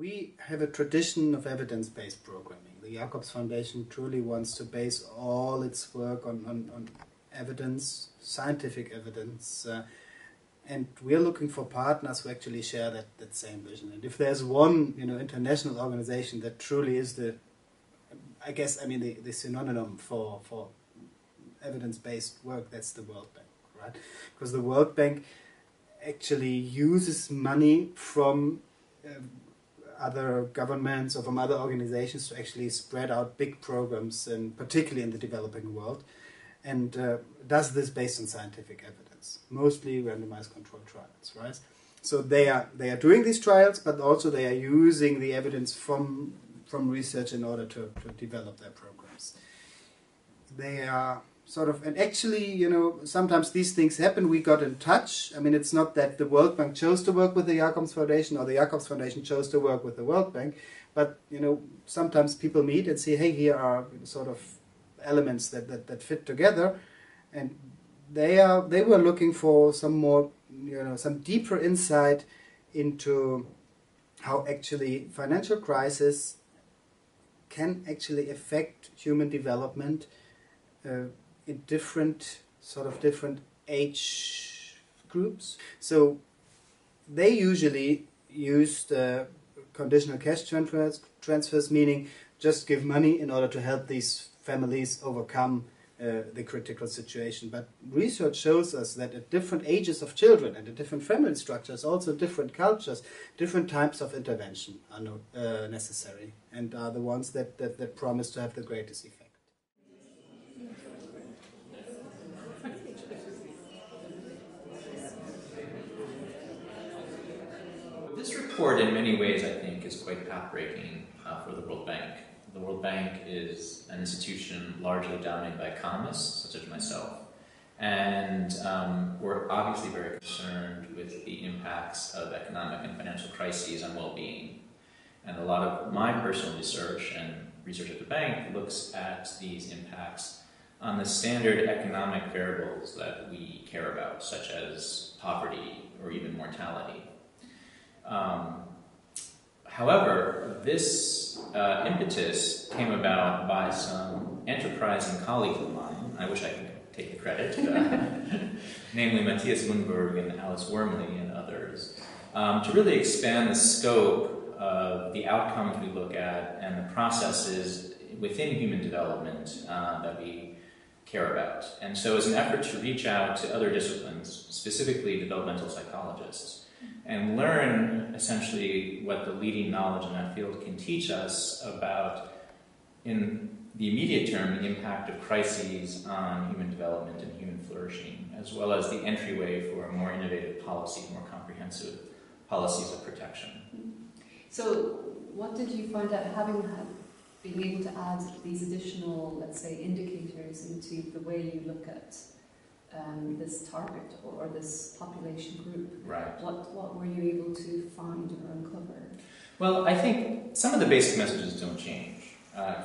We have a tradition of evidence-based programming. The Jacobs Foundation truly wants to base all its work on evidence, scientific evidence, and we're looking for partners who actually share that same vision. And if there's one, international organization that truly is the synonym for evidence-based work, that's the World Bank, right? Because the World Bank actually uses money from other governments or from other organizations to actually spread out big programs, and particularly in the developing world, and does this based on scientific evidence, mostly randomized controlled trials, right? So they are doing these trials, but also they are using the evidence from research in order to develop their programs. They are and actually, sometimes these things happen. We got in touch. I mean, it's not that the World Bank chose to work with the Jacobs Foundation or the Jacobs Foundation chose to work with the World Bank, but, sometimes people meet and say, hey, here are elements that fit together, and they were looking for some more, some deeper insight into how actually financial crisis can actually affect human development in different age groups. So they usually used conditional cash transfers, meaning just give money in order to help these families overcome the critical situation. But research shows us that at different ages of children and at different family structures, also different cultures, different types of intervention are necessary and are the ones that promise to have the greatest effect. This report, in many ways, I think, is quite path-breaking for the World Bank. The World Bank is an institution largely dominated by economists, such as myself, and we're obviously very concerned with the impacts of economic and financial crises on well-being. And a lot of my personal research and research at the bank looks at these impacts on the standard economic variables that we care about, such as poverty or even mortality. However, this impetus came about by some enterprising colleagues of mine. I wish I could take the credit, namely Matthias Lundberg and Alice Wormley and others, to really expand the scope of the outcomes we look at and the processes within human development that we care about. And so as an effort to reach out to other disciplines, specifically developmental psychologists, and learn essentially what the leading knowledge in that field can teach us about, in the immediate term, the impact of crises on human development and human flourishing, as well as the entryway for more innovative policies, more comprehensive policies of protection. So what did you find out, being able to add these additional, let's say, indicators into the way you look at this target or this population group? Right. What were you able to find or uncover? Well, I think some of the basic messages don't change.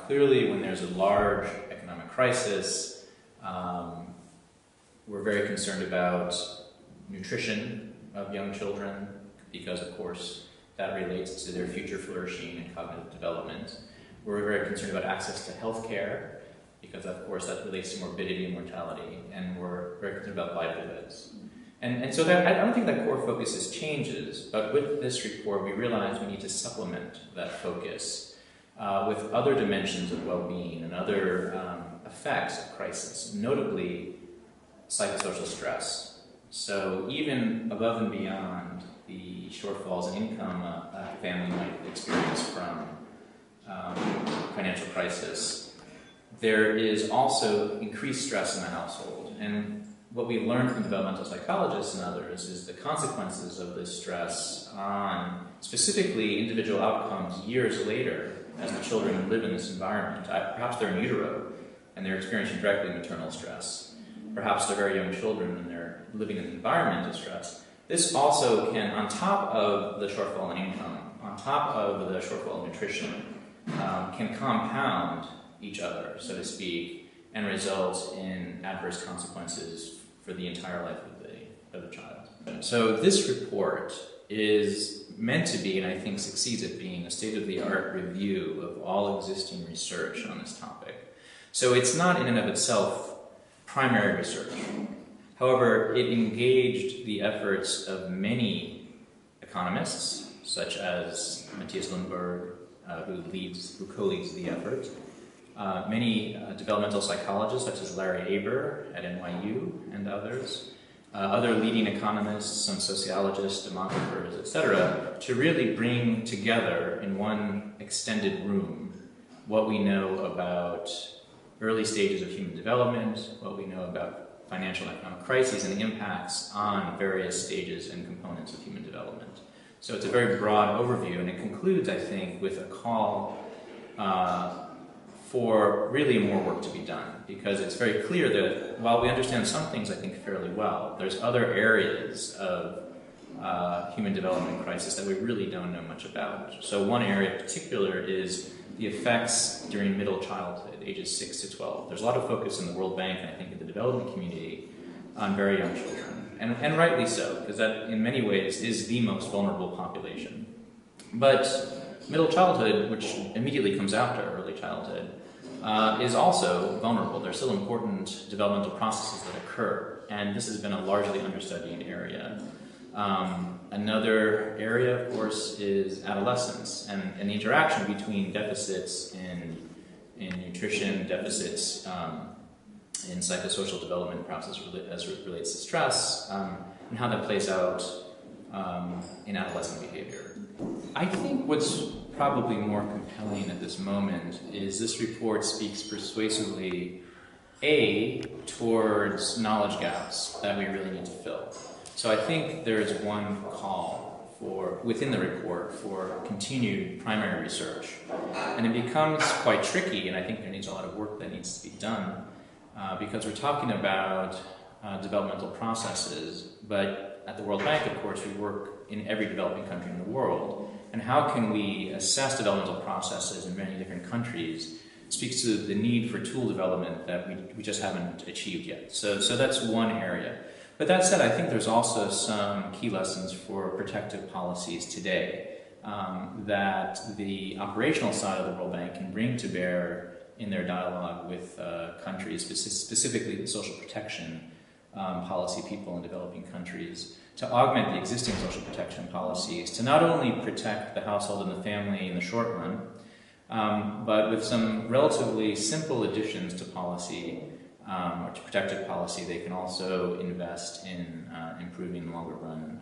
Clearly, when there's a large economic crisis, we're very concerned about nutrition of young children because, of course, that relates to their future flourishing and cognitive development. We're very concerned about access to health care, because of course that relates to morbidity and mortality, and we're very concerned about livelihoods. And so I don't think that core focus changes, but with this report we realize we need to supplement that focus with other dimensions of well-being and other effects of crisis, notably psychosocial stress. So even above and beyond the shortfalls in income a family might experience from financial crisis, there is also increased stress in the household. And what we learned from developmental psychologists and others is the consequences of this stress on specifically individual outcomes years later as the children live in this environment. Perhaps they're in utero and they're experiencing directly maternal stress. Perhaps they're very young children and they're living in an environment of stress. This also can, on top of the shortfall in income, on top of the shortfall in nutrition, can compound each other, so to speak, and result in adverse consequences for the entire life of the child. So this report is meant to be, and I think succeeds at being, a state-of-the-art review of all existing research on this topic. So it's not in and of itself primary research. However, it engaged the efforts of many economists, such as Matthias Lundberg, who co-leads the effort, many developmental psychologists, such as Larry Aber at NYU and others, other leading economists, some sociologists, demographers, etc., to really bring together in one extended room what we know about early stages of human development, what we know about financial and economic crises and the impacts on various stages and components of human development. So it's a very broad overview, and it concludes, I think, with a call for really more work to be done, because it's very clear that while we understand some things, I think, fairly well, there's other areas of human development crisis that we really don't know much about. So one area in particular is the effects during middle childhood, ages 6 to 12. There's a lot of focus in the World Bank, and I think in the development community, on very young children. And rightly so, because that in many ways is the most vulnerable population. But middle childhood, which immediately comes after early childhood, is also vulnerable. There are still important developmental processes that occur, and this has been a largely understudied area. Another area, of course, is adolescence, and the interaction between deficits in nutrition, deficits in psychosocial development process as it relates to stress, and how that plays out in adolescent behavior. I think what's probably more compelling at this moment is this report speaks persuasively, towards knowledge gaps that we really need to fill. So I think there's one call within the report for continued primary research. And it becomes quite tricky, and I think there needs a lot of work that needs to be done, because we're talking about developmental processes, but at the World Bank, of course, we work in every developing country in the world. And how can we assess developmental processes in many different countries speaks to the need for tool development that we just haven't achieved yet. So that's one area. But that said, I think there's also some key lessons for protective policies today that the operational side of the World Bank can bring to bear in their dialogue with countries, specifically the social protection policy people in developing countries, to augment the existing social protection policies, to not only protect the household and the family in the short run, but with some relatively simple additions to policy, or to protective policy, they can also invest in improving longer run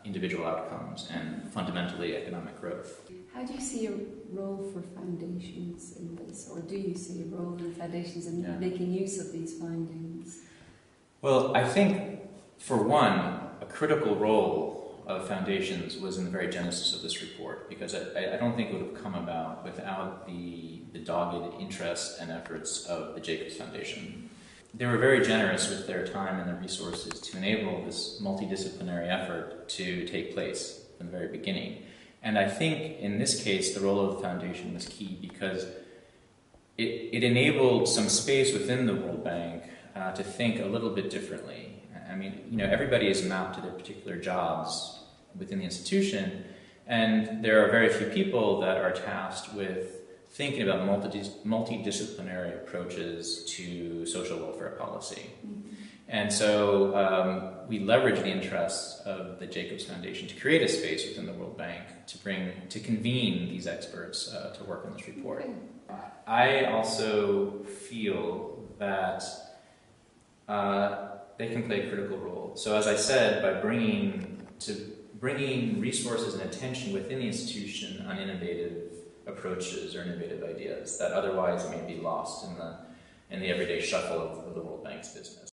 individual outcomes and fundamentally economic growth. How do you see a role for foundations in this, or do you see a role in foundations in making use of these findings? Well, I think, for one, a critical role of foundations was in the very genesis of this report, because I don't think it would have come about without the dogged interest and efforts of the Jacobs Foundation. They were very generous with their time and their resources to enable this multidisciplinary effort to take place from the very beginning. And I think in this case, the role of the foundation was key, because it enabled some space within the World Bank to think a little bit differently. I mean, everybody is mapped to their particular jobs within the institution, and there are very few people that are tasked with thinking about multidisciplinary approaches to social welfare policy. Mm-hmm. And so we leverage the interests of the Jacobs Foundation to create a space within the World Bank to convene these experts to work on this report. I also feel that they can play a critical role. So as I said, by bringing resources and attention within the institution on innovative approaches or innovative ideas that otherwise may be lost in the everyday shuffle of the World Bank's business.